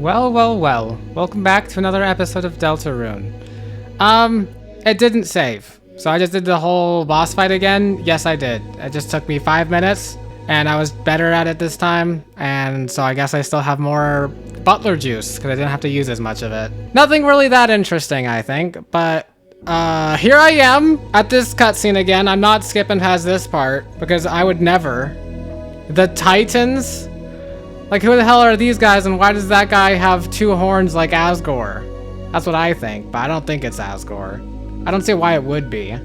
Well. Welcome back to another episode of Deltarune. It didn't save. So I just did the whole boss fight again. Yes, I did. It just took me 5 minutes, and I was better at it this time. And so I guess I still have more butler juice, because I didn't have to use as much of it. Nothing really that interesting, I think, but here I am at this cutscene again. I'm not skipping past this part, because I would never. The Titans? Like, who the hell are these guys, and why does that guy have 2 horns like Asgore? That's what I think, but I don't think it's Asgore. I don't see why it would be,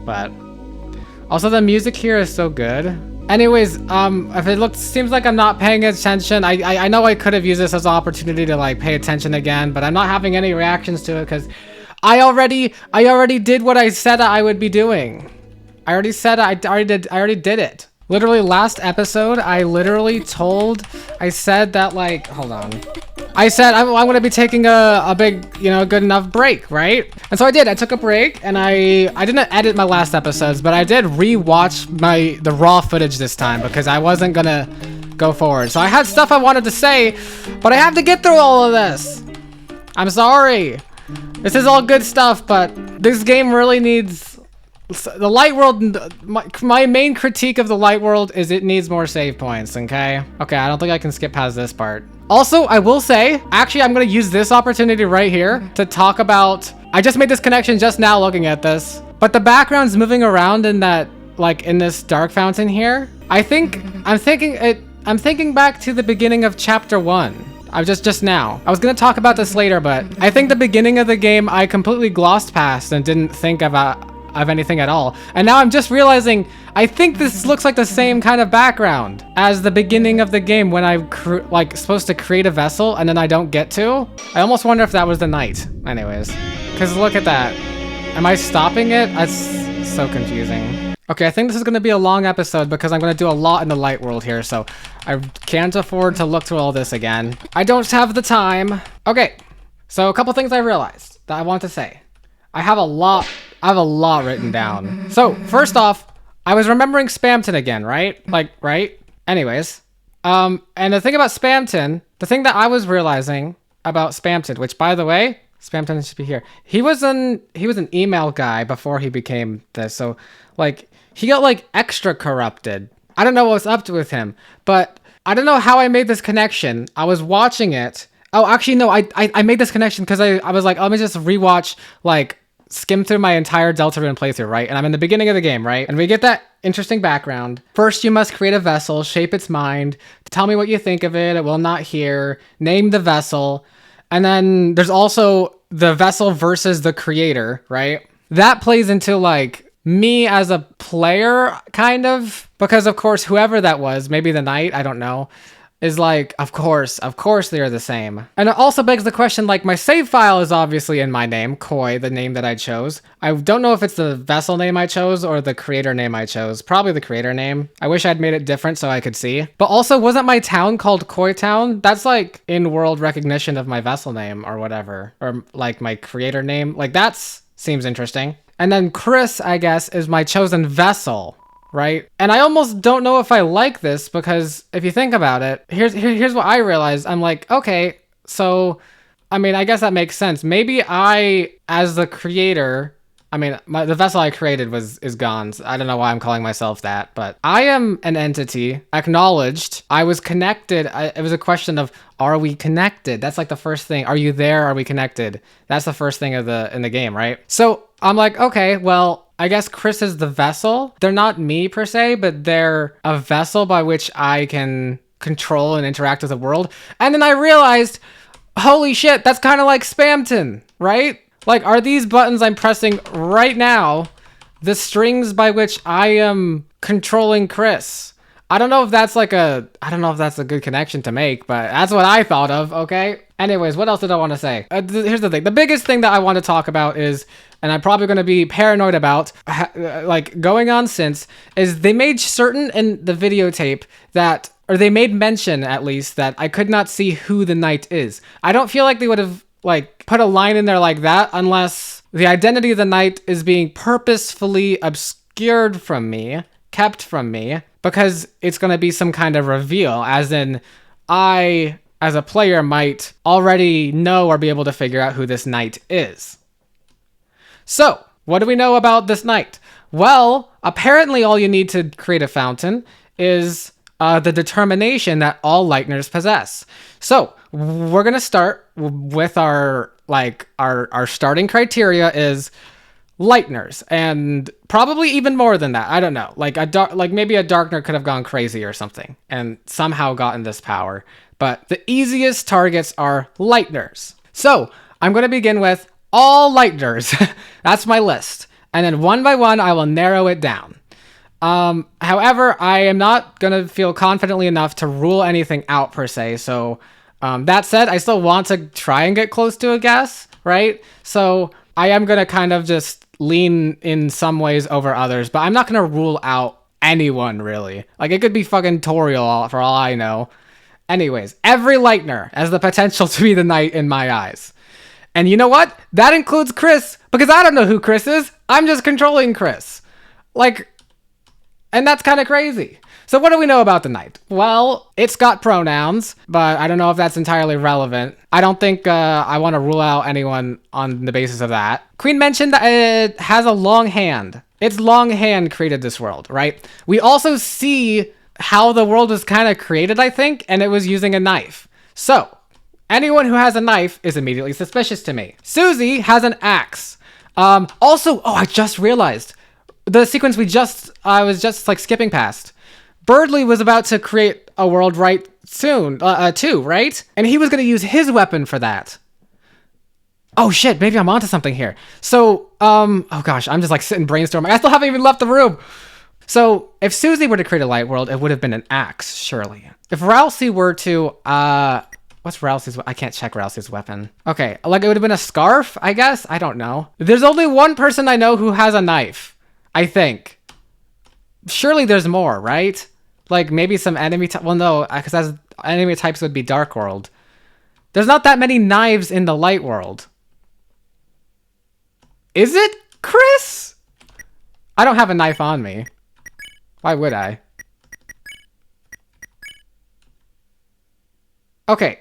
but... Also, the music here is so good. Anyways, if it seems like I'm not paying attention, I know I could have used this as an opportunity to, like, pay attention again, but I'm not having any reactions to it, because I already did what I said I would be doing. I already said I already did it. Literally last episode, I said that, like, hold on. I said I'm gonna be taking a big, good enough break, right? And so I did. I took a break, and I didn't edit my last episodes, but I did re-watch the raw footage this time because I wasn't gonna go forward. So I had stuff I wanted to say, but I have to get through all of this. I'm sorry. This is all good stuff, but this game really needs... The light world, my main critique of the light world is it needs more save points, okay? Okay, I don't think I can skip past this part. Also, I will say, actually, I'm gonna use this opportunity right here to talk about, I just made this connection just now looking at this, but the background's moving around in that, like, in this dark fountain here. I'm thinking back to the beginning of chapter 1. I just now. I was gonna talk about this later, but I think the beginning of the game I completely glossed past and didn't think of anything at all. And now I'm just realizing, I think this looks like the same kind of background as the beginning of the game when I'm supposed to create a vessel and then I don't get to. I almost wonder if that was the night. Anyways, because look at that. Am I stopping it? That's so confusing. Okay, I think this is going to be a long episode because I'm going to do a lot in the light world here, so I can't afford to look through all this again. I don't have the time. Okay, so a couple things I realized that I want to say. I have a lot written down. So, first off, I was remembering Spamton again, right? Right? Anyways. And the thing about Spamton, the thing that I was realizing about Spamton, which, by the way, Spamton should be here. He was an email guy before he became this, so, like, he got, like, extra corrupted. I don't know what's up with him, but I don't know how I made this connection. I was watching it. Oh, actually, no, I made this connection because I was like, let me just rewatch, like, skim through my entire Deltarune playthrough, right? And I'm in the beginning of the game, right? And we get that interesting background. First, you must create a vessel, shape its mind, tell me what you think of it, it will not hear, name the vessel. And then there's also the vessel versus the creator, right? That plays into, like, me as a player, kind of. Because, of course, whoever that was, maybe the knight, I don't know, is like, of course they're the same. And it also begs the question, like, my save file is obviously in my name, Koi, the name that I chose. I don't know if it's the vessel name I chose or the creator name I chose. Probably the creator name. I wish I'd made it different so I could see. But also, wasn't my town called Koi Town? That's like in-world recognition of my vessel name or whatever. Or like my creator name. Like, seems interesting. And then Chris, I guess, is my chosen vessel. Right? And I almost don't know if I like this because if you think about it, here's what I realized. I'm like, okay, so, I mean, I guess that makes sense. Maybe I, as the creator, I mean, the vessel I created is gone. So I don't know why I'm calling myself that, but I am an entity, acknowledged. I was connected. It was a question of, are we connected? That's like the first thing. Are you there? Are we connected? That's the first thing in the game, right? So I'm like, okay, well, I guess Chris is the vessel. They're not me per se, but they're a vessel by which I can control and interact with the world. And then I realized, holy shit, that's kind of like Spamton, right? Like, are these buttons I'm pressing right now the strings by which I am controlling Chris? I don't know if that's a good connection to make, but that's what I thought of, okay? Anyways, what else did I want to say? Here's the thing. The biggest thing that I want to talk about is, and I'm probably going to be paranoid about, like, going on since, is they made certain in the videotape that, or they made mention, at least, that I could not see who the knight is. I don't feel like they would have, like, put a line in there like that unless the identity of the knight is being purposefully obscured from me, kept from me, because it's going to be some kind of reveal, as in, I as a player, might already know or be able to figure out who this knight is. So, what do we know about this knight? Well, apparently all you need to create a fountain is the determination that all Lightners possess. So, we're going to start with our starting criteria is Lightners, and probably even more than that. I don't know. Maybe a Darkner could have gone crazy or something and somehow gotten this power. But the easiest targets are Lightners. So, I'm going to begin with all Lightners. That's my list. And then one by one, I will narrow it down. However, I am not going to feel confidently enough to rule anything out per se. So, that said, I still want to try and get close to a guess, right? So, I am going to kind of just lean in some ways over others, but I'm not going to rule out anyone, really. Like, it could be fucking Toriel for all I know. Anyways, every Lightner has the potential to be the knight in my eyes. And you know what? That includes Chris, because I don't know who Chris is. I'm just controlling Chris. And that's kind of crazy. So what do we know about the knight? Well, it's got pronouns, but I don't know if that's entirely relevant. I don't think I want to rule out anyone on the basis of that. Queen mentioned that it has a long hand. Its long hand created this world, right? We also see how the world was kind of created, I think, and it was using a knife. So, anyone who has a knife is immediately suspicious to me. Susie has an axe. I just realized the sequence I was just skipping past. Birdley was about to create a world right soon, too, right? And he was going to use his weapon for that. Oh shit, maybe I'm onto something here. So, I'm just sitting brainstorming. I still haven't even left the room. So, if Susie were to create a light world, it would have been an axe, surely. If Rousey were to, what's Rousey's, I can't check Rousey's weapon. Okay, it would have been a scarf, I guess? I don't know. There's only one person I know who has a knife, I think. Surely there's more, right? Maybe some enemy because enemy types would be Dark World. There's not that many knives in the Light World. Is it Chris? I don't have a knife on me. Why would I? Okay.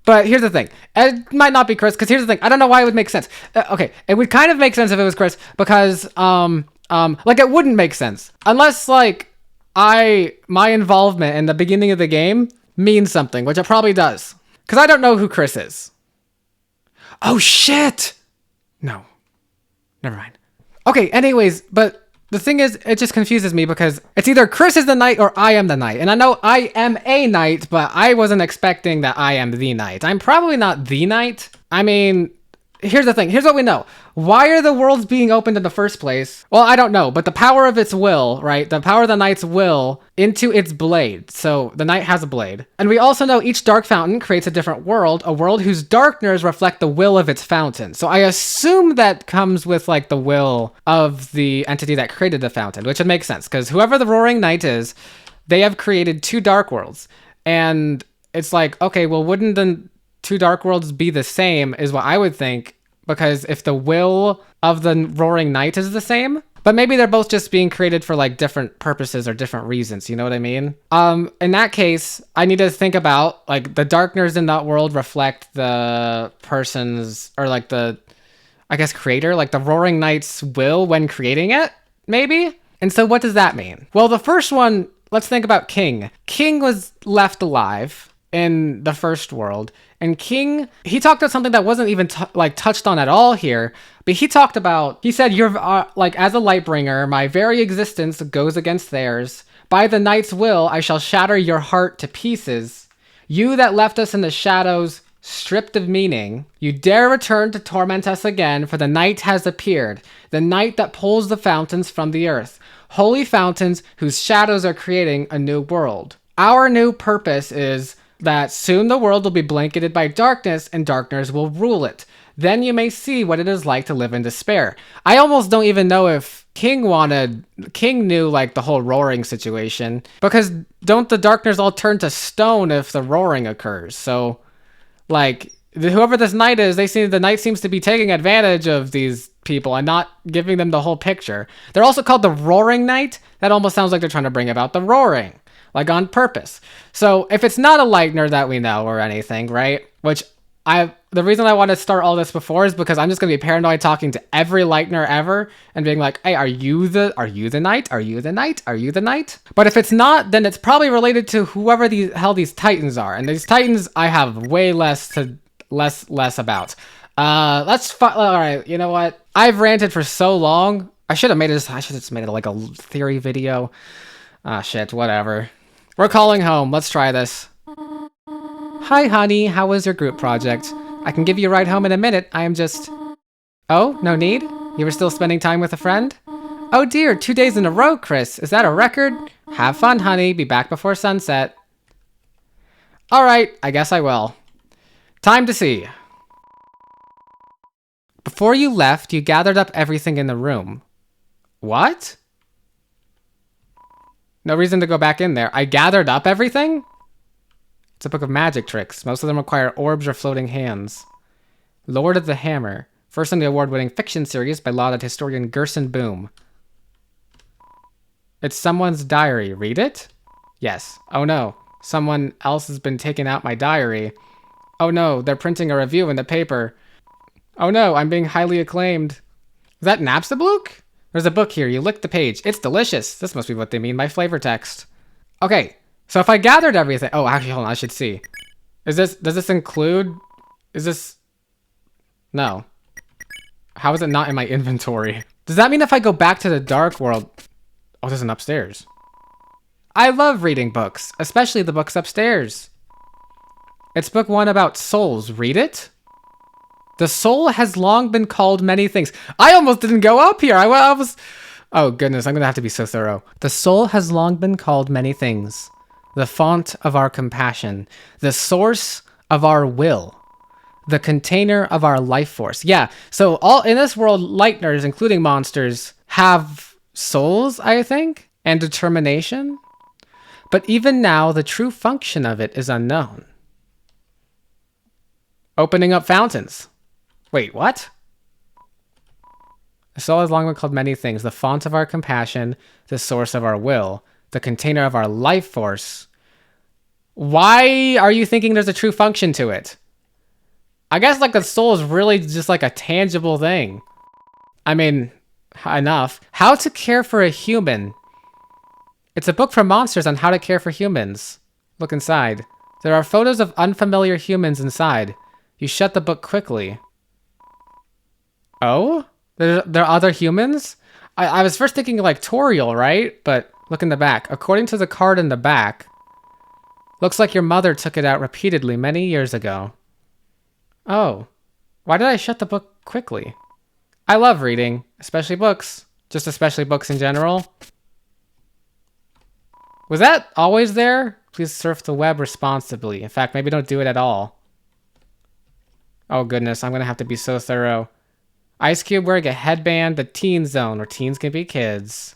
But here's the thing. It might not be Chris, because here's the thing. I don't know why it would make sense. It would kind of make sense if it was Chris, because, it wouldn't make sense. Unless, my involvement in the beginning of the game means something, which it probably does. Because I don't know who Chris is. Oh, shit! No. Never mind. Okay, anyways, but the thing is, it just confuses me because it's either Chris is the knight or I am the knight. And I know I am a knight, but I wasn't expecting that I am the knight. I'm probably not the knight. I mean, here's the thing. Here's what we know. Why are the worlds being opened in the first place? Well, I don't know, but the power of its will, right? The power of the knight's will into its blade. So the knight has a blade. And we also know each dark fountain creates a different world, a world whose darkness reflect the will of its fountain. So I assume that comes with the will of the entity that created the fountain, which would make sense because whoever the Roaring Knight is, they have created two dark worlds. And it's okay, well, wouldn't the two dark worlds be the same is what I would think, because if the will of the Roaring Knight is the same, but maybe they're both just being created for different purposes or different reasons, you know what I mean? In that case, I need to think about the darkness in that world reflect the person's, or the, I guess, creator, the Roaring Knight's will when creating it, maybe? And so what does that mean? Well, the first one, let's think about King. King was left alive in the first world, and King, he talked about something that wasn't even touched on at all here, but he said, you're as a Lightbringer, my very existence goes against theirs. By the knight's will, I shall shatter your heart to pieces. You that left us in the shadows, stripped of meaning, you dare return to torment us again, for the night has appeared, the night that pulls the fountains from the earth, holy fountains whose shadows are creating a new world. Our new purpose is that soon the world will be blanketed by darkness, and darkness will rule it. Then you may see what it is like to live in despair. I almost don't even know if King knew the whole roaring situation, because don't the darkness all turn to stone if the roaring occurs? So, whoever this knight is, the knight seems to be taking advantage of these people and not giving them the whole picture. They're also called the Roaring Knight. That almost sounds like they're trying to bring about the roaring. like on purpose. So if it's not a Lightner that we know or anything, right? Which the reason I want to start all this before is because I'm just gonna be paranoid talking to every Lightner ever and being like, hey, are you the knight? Are you the knight? Are you the knight? But if it's not, then it's probably related to whoever the hell these Titans are. And these Titans I have way less about. All right, you know what? I've ranted for so long. I should have just made it like a theory video. Ah, shit, whatever. We're calling home. Let's try this. Hi, honey. How was your group project? I can give you a ride home in a minute. I am just... Oh, no need? You were still spending time with a friend? Oh dear, 2 days in a row, Chris. Is that a record? Have fun, honey. Be back before sunset. All right, I guess I will. Time to see. Before you left, you gathered up everything in the room. What? No reason to go back in there. I gathered up everything? It's a book of magic tricks. Most of them require orbs or floating hands. Lord of the Hammer. First in the award-winning fiction series by lauded historian Gerson Boom. It's someone's diary. Read it? Yes. Oh no. Someone else has been taking out my diary. Oh no, they're printing a review in the paper. Oh no, I'm being highly acclaimed. Is that Napstablook? There's a book here. You lick the page. It's delicious. This must be what they mean by flavor text. Okay. So if I gathered everything... Oh, actually, hold on. I should see. Does this include... Is this... No. How is it not in my inventory? Does that mean if I go back to the dark world... Oh, there's an upstairs. I love reading books, especially the books upstairs. It's book 1 about souls. Read it? The soul has long been called many things. I almost didn't go up here. I was... Oh, goodness. I'm going to have to be so thorough. The soul has long been called many things. The font of our compassion, the source of our will, the container of our life force. Yeah, so all in this world, Lightners, including monsters, have souls, I think, and determination. But even now, the true function of it is unknown. Opening up fountains. Wait, what? The soul has long been called many things. The font of our compassion, the source of our will, the container of our life force. Why are you thinking there's a true function to it? I guess like the soul is really just like a tangible thing. I mean, enough. How to care for a human. It's a book for monsters on how to care for humans. Look inside. There are photos of unfamiliar humans inside. You shut the book quickly. Oh? There are other humans? I was first thinking like Toriel, right? But look in the back. According to the card in the back, looks like your mother took it out repeatedly many years ago. Oh. Why did I shut the book quickly? I love reading, especially books. Just especially books in general. Was that always there? Please surf the web responsibly. In fact, maybe don't do it at all. Oh goodness, I'm gonna have to be so thorough. Ice Cube wearing a headband, the teen zone, where teens can be kids.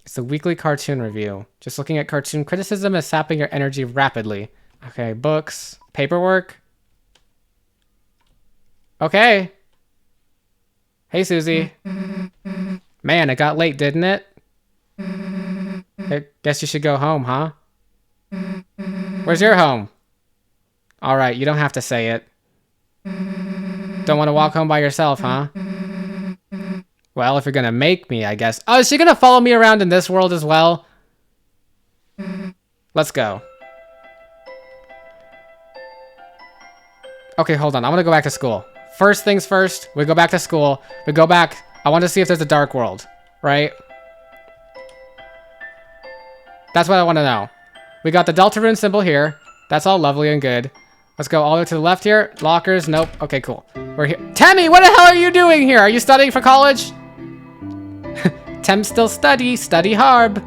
It's a weekly cartoon review. Just looking at cartoon criticism is sapping your energy rapidly. Okay, books. Paperwork. Okay. Hey, Susie. Man, it got late, didn't it? I guess you should go home, huh? Where's your home? Alright, you don't have to say it. Don't want to walk home by yourself, huh? Well, if you're gonna make me, I guess. Oh, is she gonna follow me around in this world as well? Let's go. Okay, hold on. I want to go back to school. First things first, we go back to school. We go back. I want to see if there's a dark world, right? That's what I want to know. We got the Deltarune symbol here. That's all lovely and good. Let's go all the way to the left here. Lockers. Nope. Okay, cool. We're here. Temmie, what the hell are you doing here? Are you studying for college? Tem still study hard.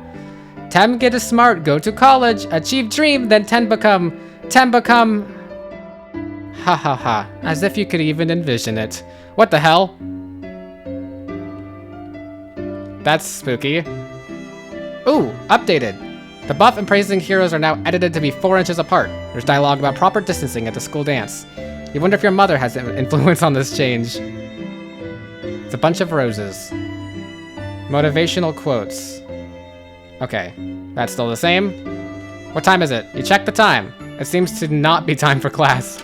Tem get a smart, go to college, achieve dream, then Tem become. Ha ha ha. As if you could even envision it. What the hell? That's spooky. Ooh, updated. The buff and praising heroes are now edited to be 4 inches apart. There's dialogue about proper distancing at the school dance. You wonder if your mother has an influence on this change. It's a bunch of roses. Motivational quotes. Okay, that's still the same. What time is it? You check the time. It seems to not be time for class.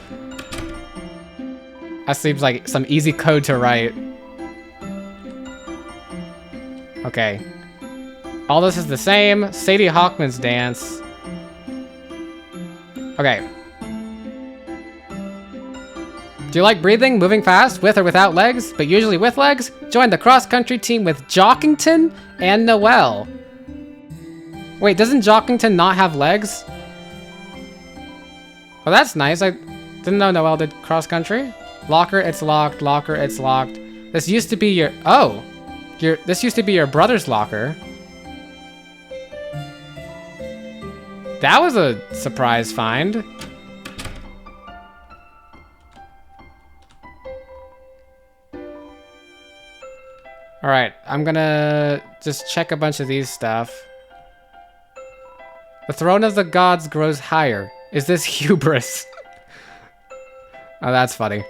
That seems like some easy code to write. Okay. All this is the same. Sadie Hawkman's dance. Okay. Do you like breathing, moving fast, with or without legs, but usually with legs? Join the cross-country team with Jockington and Noelle. Wait, doesn't Jockington not have legs? Well, that's nice. I didn't know Noelle did cross-country. Locker, it's locked. Locker, it's locked. This used to be your... Oh! This used to be your brother's locker. That was a surprise find. Alright, I'm gonna just check a bunch of these stuff. The throne of the gods grows higher. Is this hubris? Oh, that's funny.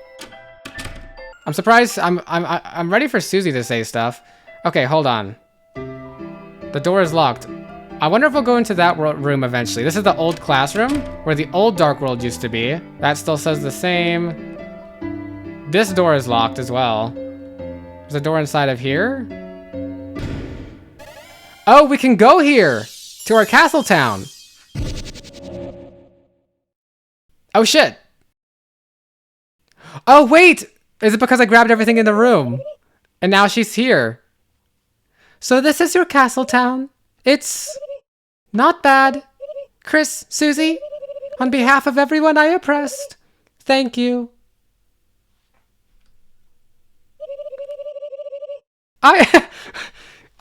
I'm surprised. I'm ready for Susie to say stuff. Okay, hold on. The door is locked. I wonder if we'll go into that room eventually. This is the old classroom where the old Dark World used to be. That still says the same. This door is locked as well. There's a door inside of here. Oh, we can go here to our castle town. Oh shit. Oh wait, is it because I grabbed everything in the room? And now she's here. So this is your castle town. It's not bad. Chris, Susie, on behalf of everyone I oppressed, thank you. I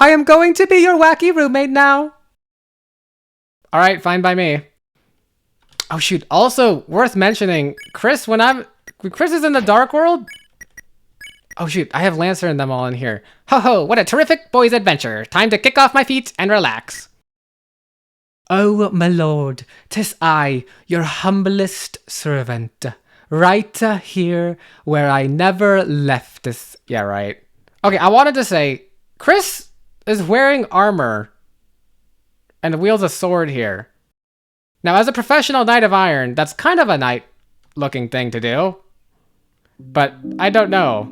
am going to be your wacky roommate now. All right, fine by me. Oh shoot, also worth mentioning, Chris, when Chris is in the Dark World. Oh shoot, I have Lancer and them all in here. Ho ho, what a terrific boy's adventure. Time to kick off my feet and relax. Oh, my lord, 'tis I, your humblest servant. Right here where I never lefteth. Yeah, right. Okay, I wanted to say, Chris is wearing armor and wields a sword here. Now, as a professional Knight of Iron, that's kind of a knight-looking thing to do. But I don't know.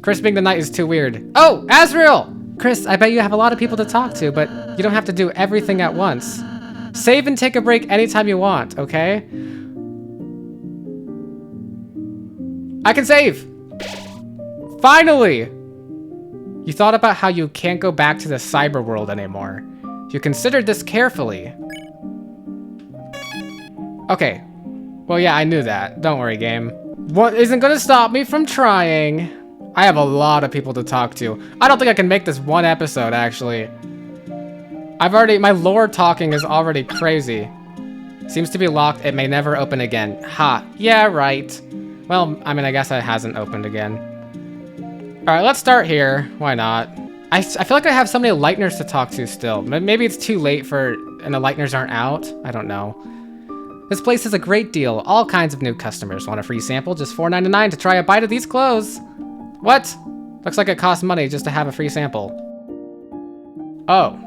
Chris being the knight is too weird. Oh, Azrael! Chris, I bet you have a lot of people to talk to, but you don't have to do everything at once. Save and take a break anytime you want, okay? I can save! Finally! You thought about how you can't go back to the cyber world anymore. You considered this carefully. Okay. Well, yeah, I knew that. Don't worry, game. What isn't gonna stop me from trying? I have a lot of people to talk to. I don't think I can make this one episode, actually. My lore talking is already crazy. Seems to be locked. It may never open again. Ha. Yeah, right. Well, I mean, I guess it hasn't opened again. All right, let's start here. Why not? I feel like I have so many Lightners to talk to still. Maybe it's too late and the Lightners aren't out. I don't know. This place is a great deal. All kinds of new customers. Want a free sample? Just $4.99 to try a bite of these clothes. What? Looks like it costs money just to have a free sample. Oh.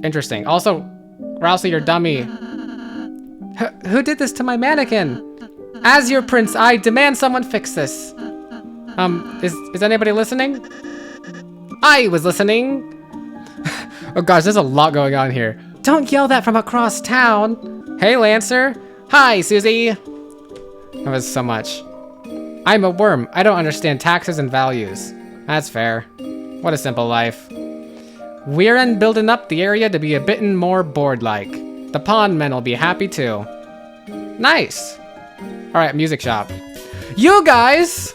Interesting. Also, Rousey, your dummy. Who did this to my mannequin? As your prince, I demand someone fix this. Is anybody listening? I was listening. Oh gosh, there's a lot going on here. Don't yell that from across town. Hey, Lancer. Hi, Susie. That was so much. I'm a worm. I don't understand taxes and values. That's fair. What a simple life. We're building up the area to be a bit more board-like. The pond men will be happy too. Nice. All right, music shop. You guys,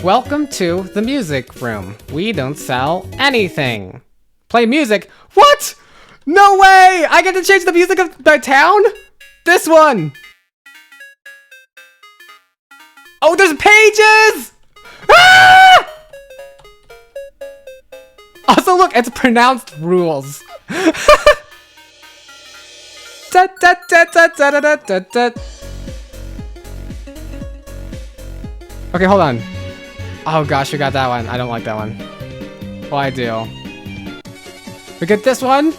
welcome to the music room. We don't sell anything. Play music. What? No way! I get to change the music of the town? This one. Oh, there's pages! Ah! Also, look, it's pronounced rules. Da, da, da, da, da, da, da, da. Okay, hold on. Oh gosh, we got that one. I don't like that one. Well, I do. We get this one.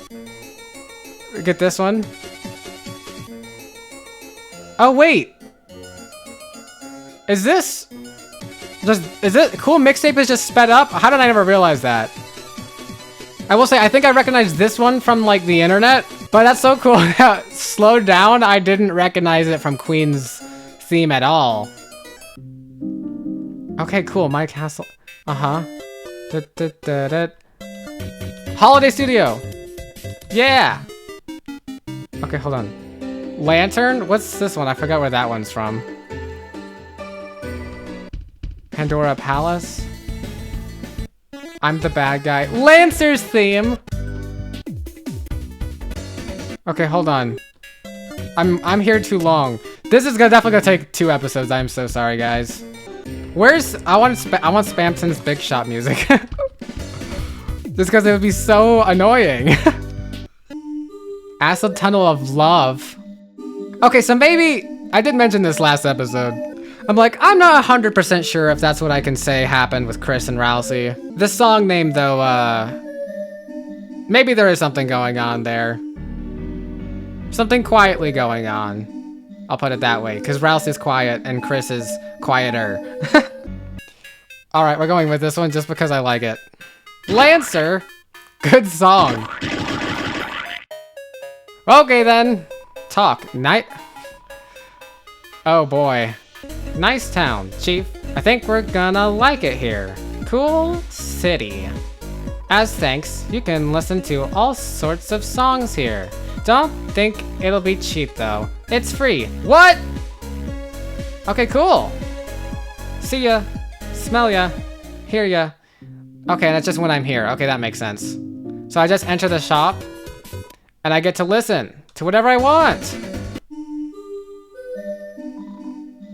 get this one. Oh, wait. Is this Cool Mixtape is just sped up? How did I never realize that? I will say, I think I recognized this one from like the internet, but that's so cool. Slowed down, I didn't recognize it from Queen's theme at all. Okay, cool, My Castle. Uh-huh. Holiday Studio. Yeah. Okay, hold on. Lantern? What's this one? I forgot where that one's from. Pandora Palace. I'm the bad guy. Lancer's theme. Okay, hold on. I'm here too long. This is definitely gonna take 2 episodes. I'm so sorry, guys. Where's I want Spamton's Big Shot music. Just because it would be so annoying. Acid Tunnel of Love. Okay, so maybe I did mention this last episode. I'm like, I'm not 100% sure if that's what I can say happened with Chris and Rousey. This song name, though, maybe there is something going on there. Something quietly going on. I'll put it that way, because Rousey's quiet and Chris is quieter. Alright, we're going with this one just because I like it. Lancer! Good song. Okay then. Talk. Night. Oh boy. Nice town, Chief. I think we're gonna like it here. Cool city. As thanks, you can listen to all sorts of songs here. Don't think it'll be cheap though. It's free. What? Okay, cool. See ya. Smell ya. Hear ya. Okay, that's just when I'm here. Okay, that makes sense. So I just enter the shop and I get to listen to whatever I want.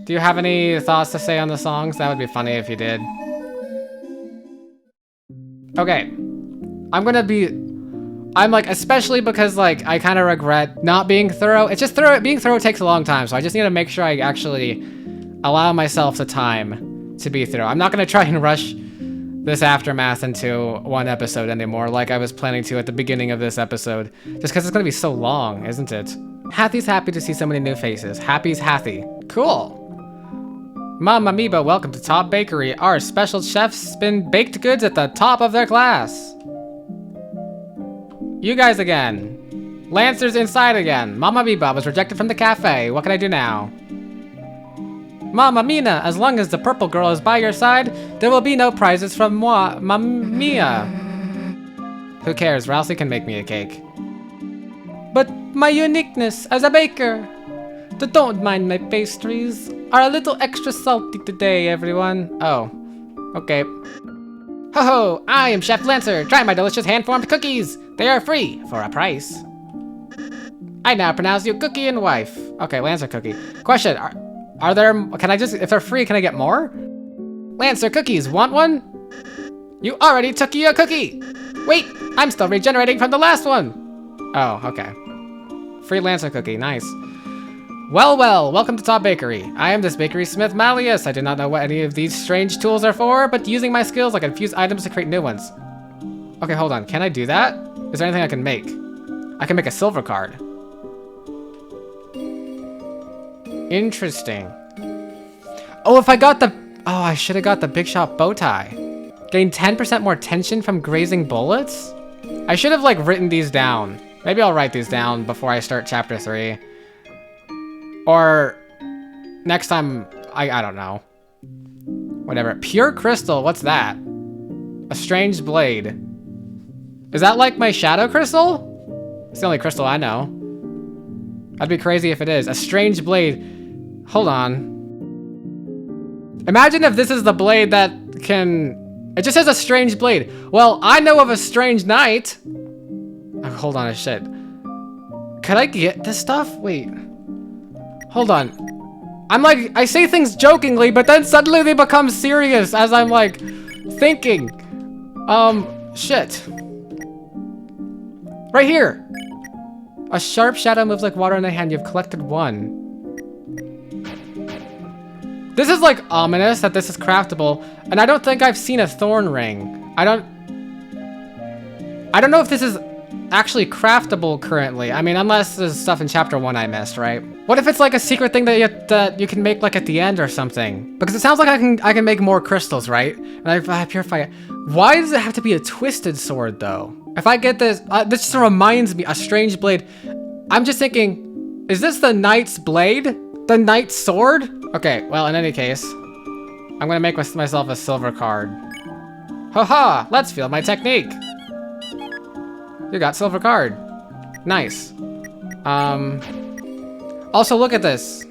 Do you have any thoughts to say on the songs? That would be funny if you did. Okay. I'm like, especially because like, I kind of regret not being thorough. It's just being thorough takes a long time. So I just need to make sure I actually allow myself the time to be thorough. I'm not going to try and rush this Aftermath into 1 episode anymore like I was planning to at the beginning of this episode. Just because it's going to be so long, isn't it? Hathy's happy to see so many new faces. Happy's Hathy. Cool. Mom Amoeba, welcome to Top Bakery. Our special chefs spin baked goods at the top of their class. You guys again. Lancer's inside again. Mama Amoeba was rejected from the cafe. What can I do now? Mama Mina, as long as the purple girl is by your side, there will be no prizes from moi, Mia. Who cares? Rousey can make me a cake. But my uniqueness as a baker. Don't mind my pastries. Are a little extra salty today, everyone. Oh, okay. Ho ho! I am Chef Lancer. Try my delicious hand-formed cookies. They are free for a price. I now pronounce you Cookie and Wife. Okay, Lancer Cookie. Question: Are there? Can I just? If they're free, can I get more? Lancer Cookies. Want one? You already took your cookie. Wait, I'm still regenerating from the last one. Oh, okay. Free Lancer Cookie. Nice. Well, welcome to Top Bakery. I am this bakery smith Malleus. I do not know what any of these strange tools are for, but using my skills, I can fuse items to create new ones. Okay, hold on. Can I do that? Is there anything I can make? I can make a silver card. Interesting. Oh, if I got the... Oh, I should have got the Big Shot bow tie. Gain 10% more tension from grazing bullets? I should have, like, written these down. Maybe I'll write these down before I start Chapter 3. Or next time, I don't know. Whatever. Pure crystal, what's that? A strange blade. Is that like my shadow crystal? It's the only crystal I know. I'd be crazy if it is. A strange blade. Hold on. Imagine if this is the blade that can... It just says a strange blade. Well, I know of a strange knight. Oh, hold on a shit. Could I get this stuff? Wait. Hold on. I'm like, I say things jokingly, but then suddenly they become serious as I'm like thinking. Shit. Right here. A sharp shadow moves like water in a hand. You've collected 1. This is like ominous that this is craftable, and I don't think I've seen a thorn ring. I don't know if this is actually craftable currently. I mean, unless there's stuff in chapter 1 I missed, right? What if it's like a secret thing that you can make like at the end or something? Because it sounds like I can make more crystals, right? And I purify it. Why does it have to be a twisted sword though? If I get this, this just reminds me, a strange blade. I'm just thinking, is this the knight's blade? The knight's sword? Okay, well, in any case, I'm gonna make myself a silver card. Haha, let's feel my technique. You got silver card. Nice. Also look at this.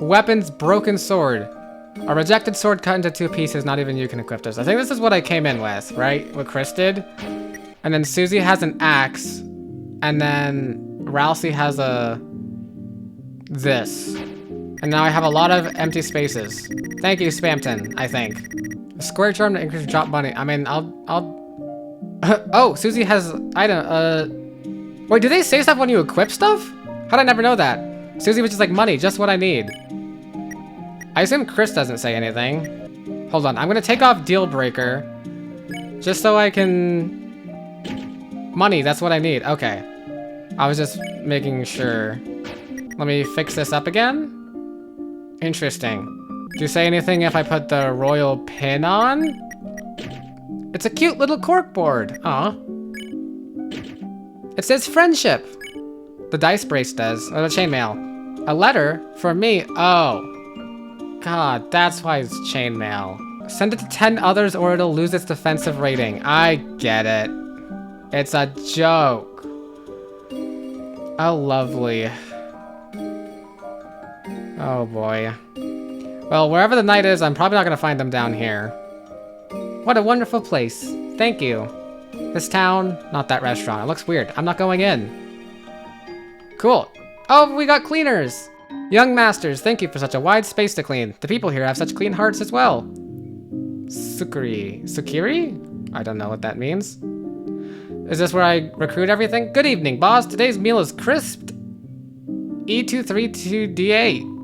Weapons, broken sword. A rejected sword cut into 2 pieces, not even you can equip this. I think this is what I came in with, right? What Chris did. And then Susie has an axe. And then Ralsei has this. And now I have a lot of empty spaces. Thank you, Spamton, I think. A square charm to increase drop money. I mean, I'll oh, Susie has item, wait, do they say stuff when you equip stuff? How'd I never know that? Susie was just like, money, just what I need. I assume Chris doesn't say anything. Hold on, I'm gonna take off deal breaker. Just so I can... Money, that's what I need, okay. I was just making sure. Let me fix this up again. Interesting. Do you say anything if I put the royal pin on? It's a cute little corkboard. Aw. It says friendship. The dice brace does. Or the chainmail. A letter? For me? Oh. God, that's why it's chainmail. Send it to 10 others or it'll lose its defensive rating. I get it. It's a joke. Oh, lovely. Oh boy. Well, wherever the knight is, I'm probably not gonna find them down here. What a wonderful place. Thank you. This town, not that restaurant. It looks weird. I'm not going in. Cool. Oh, we got cleaners. Young masters, thank you for such a wide space to clean. The people here have such clean hearts as well. Sukiri. Sukiri? I don't know what that means. Is this where I recruit everything? Good evening, boss. Today's meal is crisped. E232D8.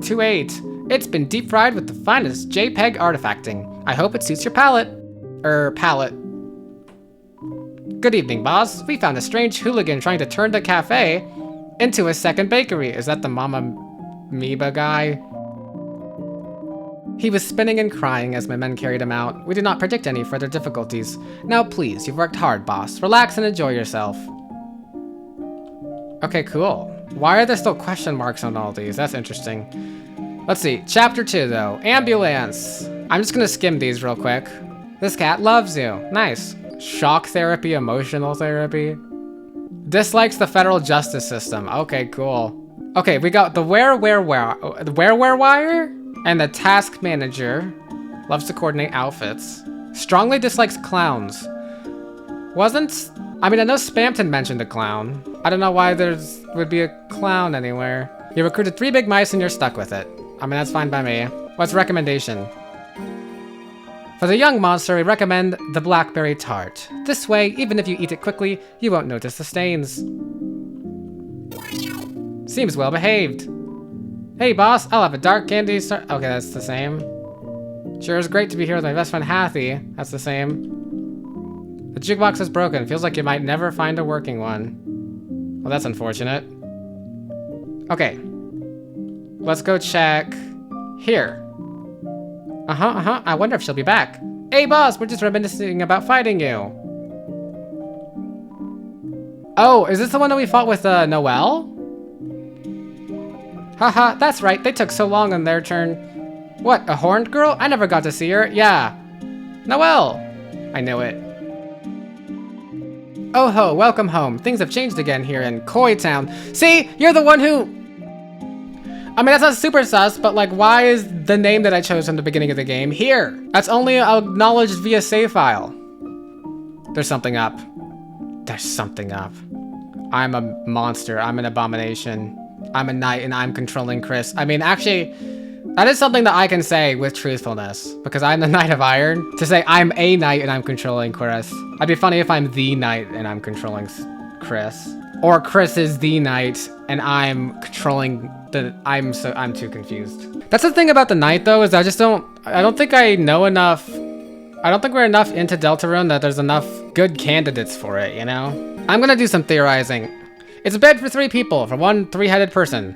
28. It's been deep fried with the finest JPEG artifacting. I hope it suits your palate. Palate. Good evening, boss. We found a strange hooligan trying to turn the cafe into a second bakery. Is that the Mama Amoeba guy? He was spinning and crying as my men carried him out. We did not predict any further difficulties. Now please, you've worked hard, boss. Relax and enjoy yourself. Okay, cool. Why are there still question marks on all these? That's interesting. Let's see. Chapter 2, though. Ambulance. I'm just gonna skim these real quick. This cat loves you. Nice. Shock therapy, emotional therapy. Dislikes the federal justice system. Okay, cool. Okay, we got the where wire, and the task manager. Loves to coordinate outfits. Strongly dislikes clowns. I mean, I know Spamton mentioned a clown. I don't know why would be a clown anywhere. You recruited 3 big mice and you're stuck with it. I mean, that's fine by me. What's recommendation? For the young monster, we recommend the blackberry tart. This way, even if you eat it quickly, you won't notice the stains. Seems well behaved. Hey boss, I'll have a dark candy Okay, that's the same. Sure is great to be here with my best friend Hathy. That's the same. The jukebox is broken. Feels like you might never find a working one. Well, that's unfortunate. Okay. Let's go check here. I wonder if she'll be back. Hey boss, we're just reminiscing about fighting you. Oh, is this the one that we fought with Noelle? Haha, that's right. They took so long on their turn. What, a horned girl? I never got to see her. Yeah. Noelle. I knew it. Oh ho, welcome home. Things have changed again here in Koi Town. See, you're the one who... I mean, that's not super sus, but like, why is the name that I chose from the beginning of the game here? That's only acknowledged via save file. There's something up. There's something up. I'm a monster. I'm an abomination. I'm a knight and I'm controlling Chris. I mean, actually, that is something that I can say with truthfulness because I'm the Knight of Iron. To say I'm a knight and I'm controlling Chris. I'd be funny if I'm the knight and I'm controlling Chris. Or Chris is the knight and I'm controlling I'm too confused. That's the thing about the knight though, is I don't think I know enough. I don't think we're enough into Deltarune that there's enough good candidates for it, you know? I'm gonna do some theorizing. It's a bed for 3 people, for one 3-headed person.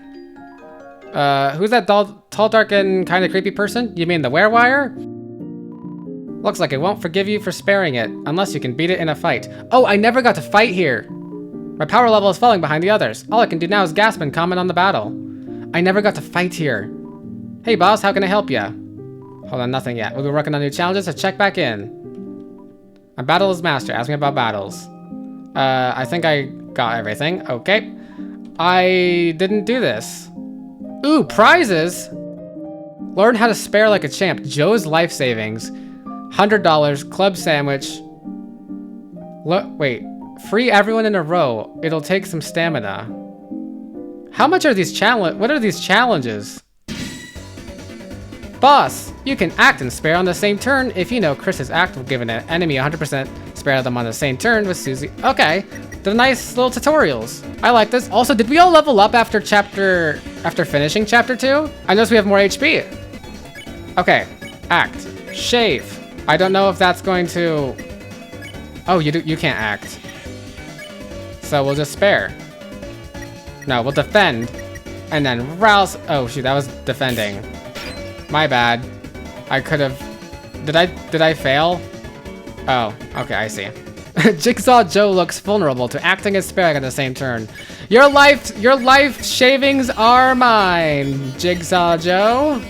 Who's that tall, dark, and kind of creepy person? You mean the werewire? Looks like it won't forgive you for sparing it, unless you can beat it in a fight. Oh, I never got to fight here. My power level is falling behind the others. All I can do now is gasp and comment on the battle. I never got to fight here. Hey boss, how can I help ya? Hold on, nothing yet. We'll be working on new challenges, so check back in. My battle is master. Ask me about battles. I think I got everything. Okay. I didn't do this. Ooh, prizes! Learn how to spare like a champ. Joe's life savings. $100. Club sandwich. Wait. Free everyone in a row. It'll take some stamina. How much are these what are these challenges? Boss, you can act and spare on the same turn. If you know Chris's act will give an enemy 100% spare them on the same turn with Susie. Okay, they're nice little tutorials. I like this. Also, did we all level up after finishing chapter 2? I noticed we have more HP. Okay, act, shave. I don't know if that's going to. Oh, you can't act. So we'll just spare. No, we'll defend, and then rouse. Oh shoot, that was defending. My bad. I could have. Did I fail? Oh, okay, I see. Jigsaw Joe looks vulnerable to acting and sparing at the same turn. Your life shavings are mine, Jigsaw Joe.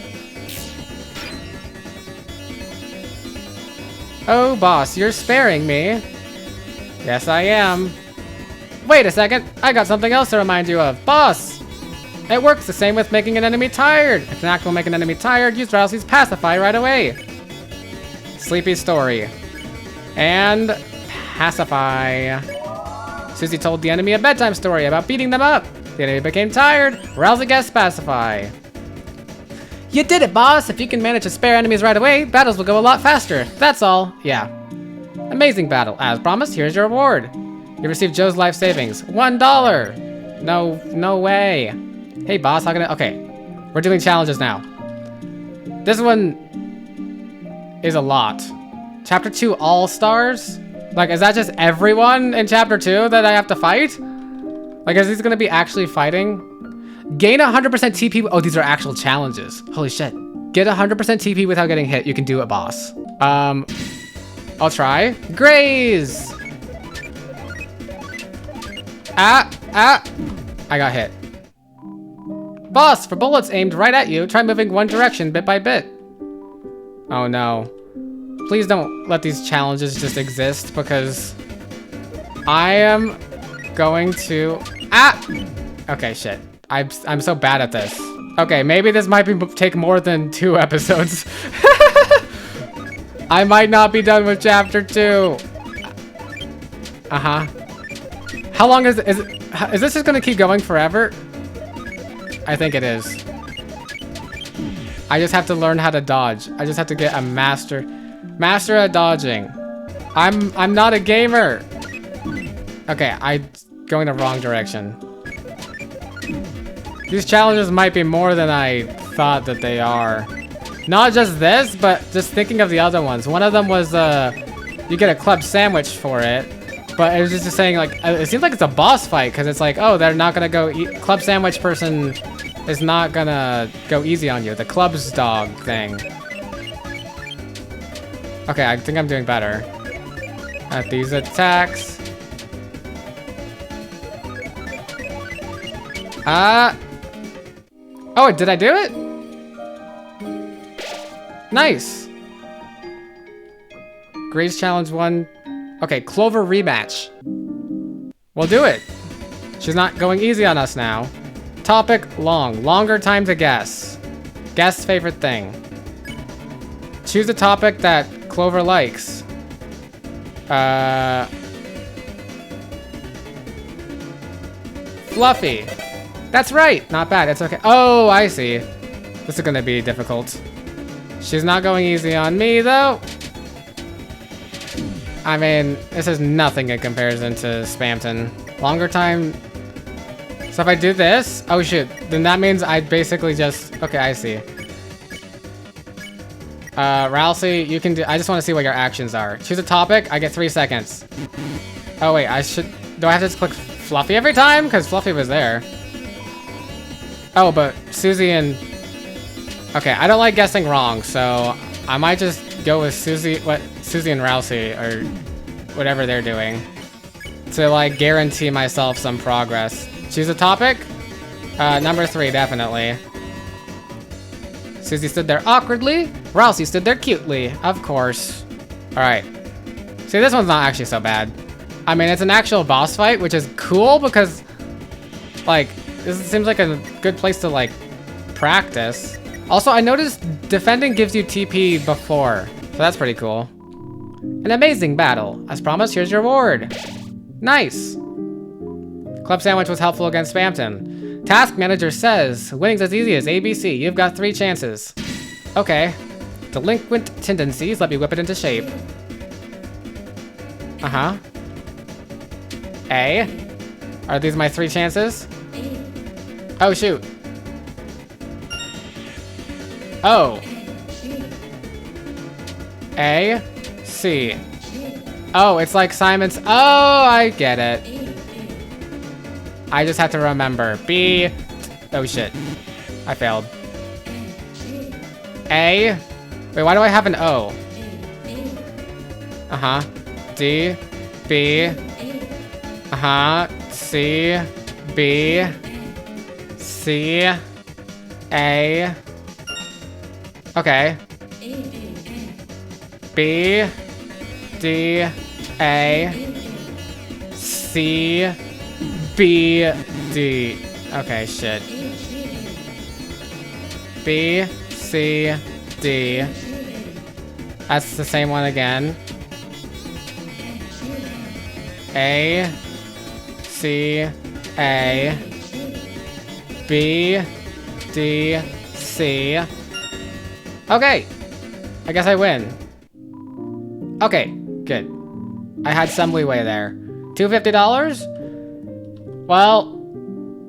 Oh, boss, you're sparing me. Yes, I am. Wait a second, I got something else to remind you of. Boss! It works the same with making an enemy tired. If an act will make an enemy tired, use Rousey's Pacify right away. Sleepy story. And pacify. Susie told the enemy a bedtime story about beating them up. The enemy became tired. Rousey gets Pacify. You did it, boss! If you can manage to spare enemies right away, battles will go a lot faster. That's all. Yeah. Amazing battle. As promised, here's your reward. You received Joe's life savings. $1! No way. Hey boss, how can I? Okay, we're doing challenges now. This one is a lot. Chapter 2 All-Stars? Like, is that just everyone in chapter 2 that I have to fight? Like, is this gonna be actually fighting? Gain 100% TP. Oh, these are actual challenges. Holy shit. Get 100% TP without getting hit. You can do it, boss. I'll try. Graze! I got hit. Boss, for bullets aimed right at you, try moving one direction bit by bit. Oh no. Please don't let these challenges just exist, because I am going to... Okay, shit. I'm so bad at this. Okay, maybe this might take more than 2 episodes. I might not be done with chapter 2. Uh-huh. How long is this just gonna keep going forever? I think it is. I just have to learn how to dodge. I just have to get a master at dodging. I'm not a gamer. Okay, I'm going the wrong direction. These challenges might be more than I thought that they are. Not just this, but just thinking of the other ones. One of them was you get a club sandwich for it. But it was just saying, like, it seems like it's a boss fight, because it's like, oh, they're not gonna go club sandwich person is not gonna go easy on you. The club's dog thing. Okay, I think I'm doing better at these attacks. Oh, did I do it? Nice. Grace challenge 1. Okay, Clover rematch. We'll do it. She's not going easy on us now. Topic, long. Longer time to guess. Guess favorite thing. Choose a topic that Clover likes. Fluffy. That's right. Not bad. It's okay. Oh, I see. This is gonna be difficult. She's not going easy on me, though. I mean, this is nothing in comparison to Spamton. Longer time. So if I do this, oh shoot, then that means I basically just, okay, I see. Ralsei, you can do, I just want to see what your actions are. Choose a topic, I get 3 seconds. Oh wait, do I have to just click Fluffy every time? Because Fluffy was there. Oh, but Susie and... Okay, I don't like guessing wrong, so I might just go with Susie and Ralsei, or whatever they're doing, to like guarantee myself some progress. Choose a topic? Number 3, definitely. Susie stood there awkwardly. Ralsei stood there cutely. Of course. Alright. See, this one's not actually so bad. I mean, it's an actual boss fight, which is cool because, like, this seems like a good place to, like, practice. Also, I noticed defending gives you TP before, so that's pretty cool. An amazing battle. As promised, here's your reward. Nice. Club Sandwich was helpful against Spamton. Task Manager says, winning's as easy as ABC. You've got 3 chances. Okay. Delinquent tendencies. Let me whip it into shape. Uh-huh. A. Are these my 3 chances? Oh, shoot. O. A. C. Oh, it's like Simon's. Oh, I get it. I just have to remember. B. Oh, shit. I failed. A. Wait, why do I have an O? Uh-huh. D. B. Uh-huh. C. B. C. A. Okay. B. D. A. C. B. D. Okay, shit. B. C. D. That's the same one again. A. C. A. B. D. C. Okay. I guess I win. Okay, good. I had some leeway there. $250? Well,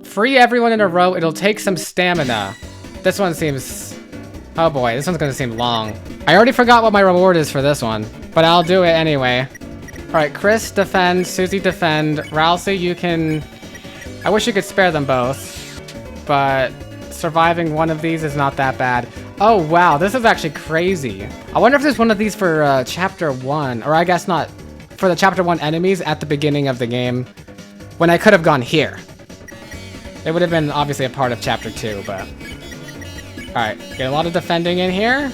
free everyone in a row. It'll take some stamina. This one seems... Oh boy, this one's gonna seem long. I already forgot what my reward is for this one, but I'll do it anyway. Alright, Chris, defend. Susie, defend. Ralsei, you can... I wish you could spare them both, but surviving one of these is not that bad. Oh wow, this is actually crazy. I wonder if there's one of these for chapter 1, or I guess not, for the chapter 1 enemies at the beginning of the game, when I could have gone here. It would have been obviously a part of chapter 2, but... Alright, get a lot of defending in here.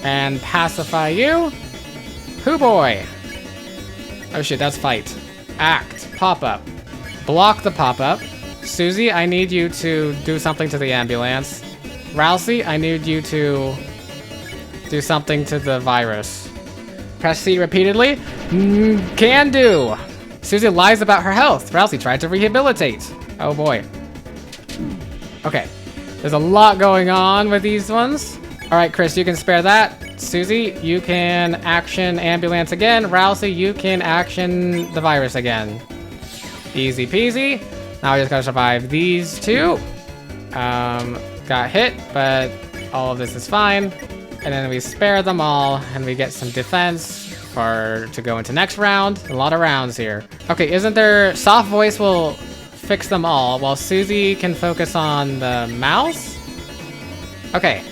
And pacify you. Hoo boy! Oh shit, that's fight. Act. Pop-up. Block the pop-up. Susie, I need you to do something to the ambulance. Ralsei, I need you to do something to the virus. Press C repeatedly. Can do. Susie lies about her health. Ralsei tried to rehabilitate. Oh boy. Okay. There's a lot going on with these ones. All right, Chris, you can spare that. Susie, you can action ambulance again. Ralsei, you can action the virus again. Easy peasy. Now we just gotta survive these two. Got hit, but all of this is fine. And then we spare them all, and we get some defense to go into next round. A lot of rounds here. Okay, isn't there... Soft voice will fix them all, while Susie can focus on the mouse? Okay.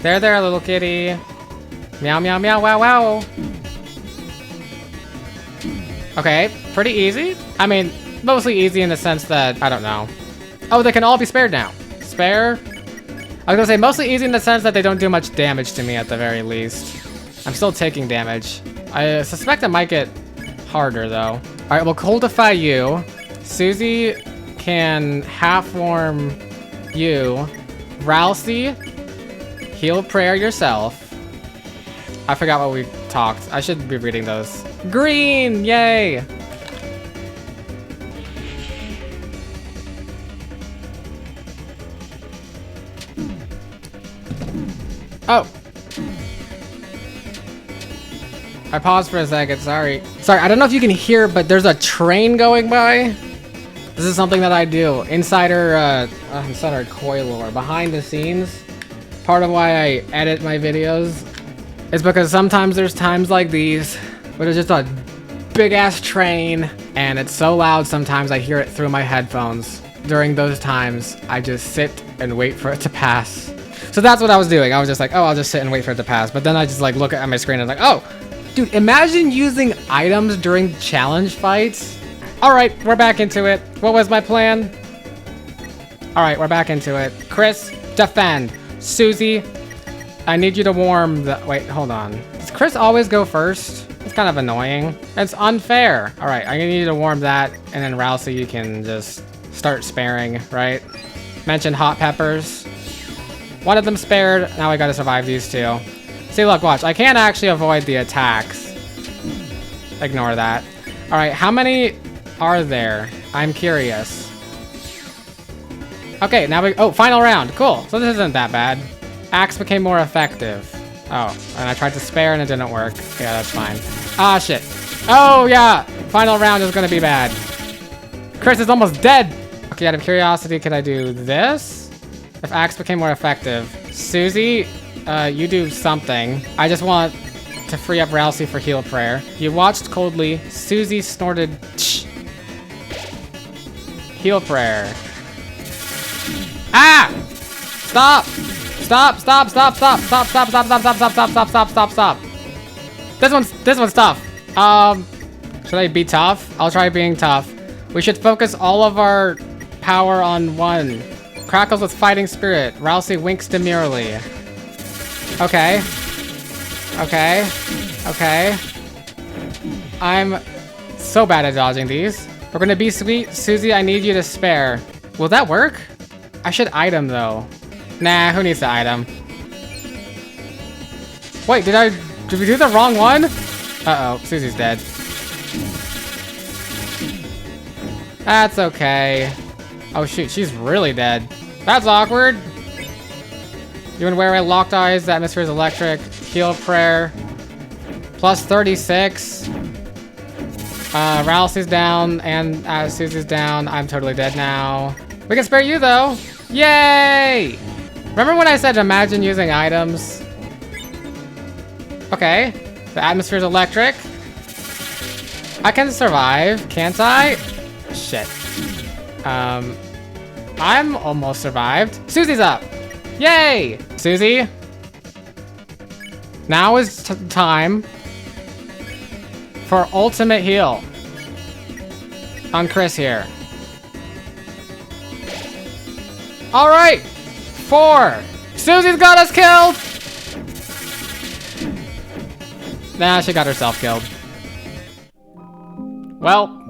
There, little kitty. Meow, meow, meow, wow, wow. Okay, pretty easy. I mean, mostly easy in the sense that, I don't know. Oh, they can all be spared now. Spare? I was gonna say mostly easy in the sense that they don't do much damage to me at the very least. I'm still taking damage. I suspect it might get harder though. All right, we'll coldify you. Susie can half warm you. Ralsei, heal prayer yourself. I forgot what we talked. I should be reading those. Green, yay! Oh. I paused for a second, sorry. Sorry, I don't know if you can hear, but there's a train going by. This is something that I do. Insider coil or behind the scenes. part of why I edit my videos is because sometimes there's times like these where there's just a big ass train and it's so loud sometimes I hear it through my headphones. During those times, I just sit and wait for it to pass. So that's what I was doing. I was just like, oh, I'll just sit and wait for it to pass. But then I just like look at my screen and like, oh, dude, imagine using items during challenge fights. All right, we're back into it. What was my plan? All right, we're back into it. Chris, defend. Susie, I need you to warm the, wait, hold on. Does Chris always go first? It's kind of annoying. It's unfair. All right, I'm gonna need you to warm that. And then Rousey, you can just start sparing, right? Mentioned hot peppers. One of them spared. Now I gotta survive these two. See, look, watch. I can't actually avoid the attacks. Ignore that. All right, how many are there? I'm curious. Okay, now oh, final round. Cool. So this isn't that bad. Axe became more effective. Oh, and I tried to spare and it didn't work. Yeah, that's fine. Ah, shit. Oh, yeah. Final round is gonna be bad. Chris is almost dead. Okay, out of curiosity, could I do this? If Axe became more effective. Susie, you do something. I just want to free up Rousey for heal prayer. You watched coldly. Susie snorted. Heal prayer. Ah! Stop! Stop! Stop! Stop! Stop! Stop! Stop! Stop! Stop! Stop! Stop! Stop! Stop! Stop! Stop! This one's tough. Should I be tough? I'll try being tough. We should focus all of our power on one. Crackles with fighting spirit. Rousey winks demurely. Okay. Okay. Okay. I'm so bad at dodging these. We're gonna be sweet. Susie, I need you to spare. Will that work? I should item though. Nah, who needs to item? Wait, did we do the wrong one? Uh-oh, Susie's dead. That's okay. Oh shoot, she's really dead. That's awkward. You and where I locked eyes, the atmosphere is electric. Heal prayer. Plus 36. Rousey's down and Susie's down. I'm totally dead now. We can spare you though. Yay! Remember when I said imagine using items? Okay. The atmosphere is electric. I can survive, can't I? Shit. I'm almost survived. Susie's up. Yay! Susie. Now is time for ultimate heal on Chris here. All right, 4. Susie's got us killed. Nah, she got herself killed. Well,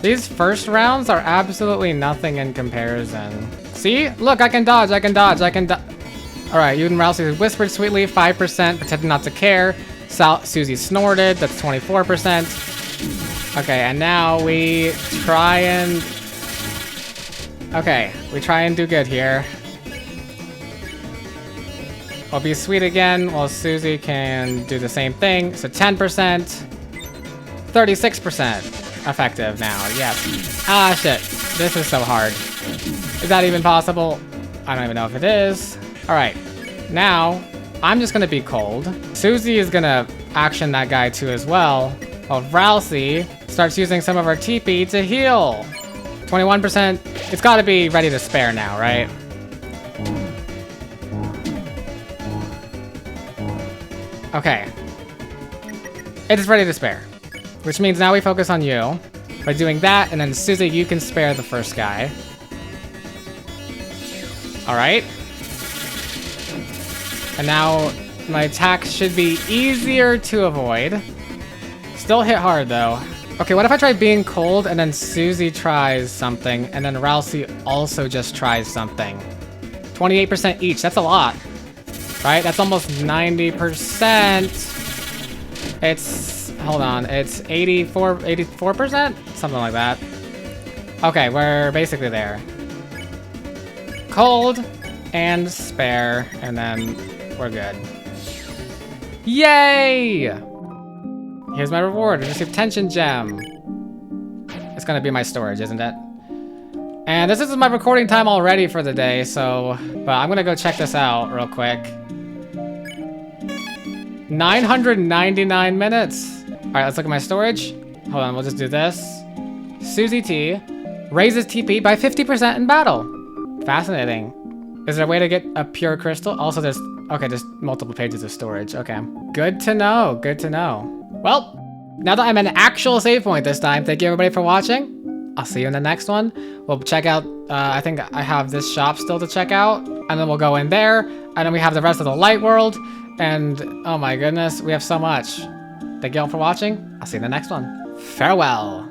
these first rounds are absolutely nothing in comparison. See? Look, I can dodge, I can dodge, I can dodge. All right, you and Rousey whispered sweetly, 5%, pretended not to care. Susie snorted, that's 24%. Okay, and now we try and... Okay, we try and do good here. I'll be sweet again, while Susie can do the same thing. So 10%, 36% effective now, yes. Ah, shit, this is so hard. Is that even possible? I don't even know if it is. All right, now I'm just gonna be cold. Susie is gonna action that guy too as well. While Rousey starts using some of her TP to heal. 21%, it's gotta be ready to spare now, right? Okay. It is ready to spare. Which means now we focus on you. By doing that, and then Susie, you can spare the first guy. Alright. And now my attacks should be easier to avoid. Still hit hard though. Okay, what if I try being cold and then Susie tries something and then Rousey also just tries something? 28% each, that's a lot. Right, that's almost 90%. It's, hold on, it's 84%? Something like that. Okay, we're basically there. Cold and spare, and then we're good. Yay! Here's my reward, I received tension gem. It's gonna be my storage, isn't it? And this is my recording time already for the day, so... But I'm gonna go check this out real quick. 999 minutes. All right, let's look at my storage. Hold on, we'll just do this. Susie T raises TP by 50% in battle. Fascinating. Is there a way to get a pure crystal? Also, there's multiple pages of storage. Okay, good to know. Good to know. Well, now that I'm at an actual save point this time, thank you everybody for watching. I'll see you in the next one. We'll check out. I think I have this shop still to check out, and then we'll go in there, and then we have the rest of the light world. And oh my goodness, we have so much. Thank you all for watching. I'll see you in the next one. Farewell.